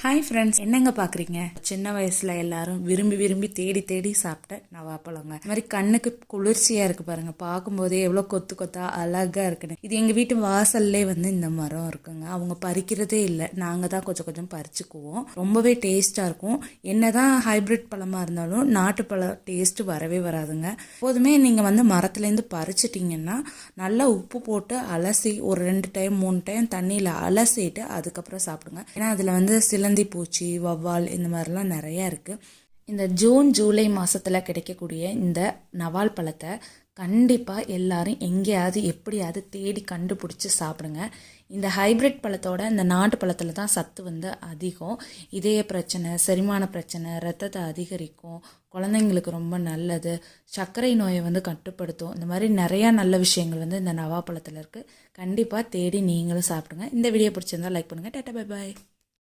Hi friends, என்னங்க பார்க்குறீங்க? சின்ன வயசில் எல்லாரும் விரும்பி விரும்பி தேடி தேடி சாப்பிட்ட நவாப்பழங்க. இந்த மாதிரி கண்ணுக்கு குளிர்ச்சியாக இருக்குது பாருங்கள். பார்க்கும்போதே எவ்வளோ கொத்து கொத்தா அழகாக இருக்குன்னு. இது எங்கள் வீட்டு வாசல்லே இந்த மரம் இருக்குங்க. அவங்க பறிக்கிறதே இல்லை, நாங்கள் தான் கொஞ்சம் கொஞ்சம் பறிச்சுக்குவோம். ரொம்பவே டேஸ்ட்டாக இருக்கும். என்னதான் ஹைப்ரிட் பழமாக இருந்தாலும் நாட்டுப்பழம் டேஸ்ட்டு வரவே வராதுங்க. எப்போதுமே நீங்கள் மரத்துலேருந்து பறிச்சிட்டிங்கன்னா நல்லா உப்பு போட்டு அலசி ஒரு 2 டைம் 3 டைம் தண்ணியில் அலசிட்டு அதுக்கப்புறம் சாப்பிடுங்க. ஏன்னா அதில் சிலந்தி பூச்சி, வவ்வால் இந்த மாதிரிலாம் நிறையா இருக்குது. இந்த ஜூன் ஜூலை மாதத்தில் கிடைக்கக்கூடிய இந்த நவால் பழத்தை கண்டிப்பாக எல்லாரும் எங்கேயாவது எப்படியாவது தேடி கண்டுபிடிச்சி சாப்பிடுங்க. இந்த ஹைப்ரிட் பழத்தோட இந்த நாட்டு பழத்தில் தான் சத்து அதிகம். இதய பிரச்சனை, செரிமான பிரச்சனை, ரத்தத்தை அதிகரிக்கும், குழந்தைங்களுக்கு ரொம்ப நல்லது, சர்க்கரை நோயை கட்டுப்படுத்தும். இந்த மாதிரி நிறையா நல்ல விஷயங்கள் இந்த நவாப்பழத்தில் இருக்குது. கண்டிப்பாக தேடி நீங்களும் சாப்பிடுங்க. இந்த வீடியோ பிடிச்சிருந்தா லைக் பண்ணுங்கள். Tata, bye bye.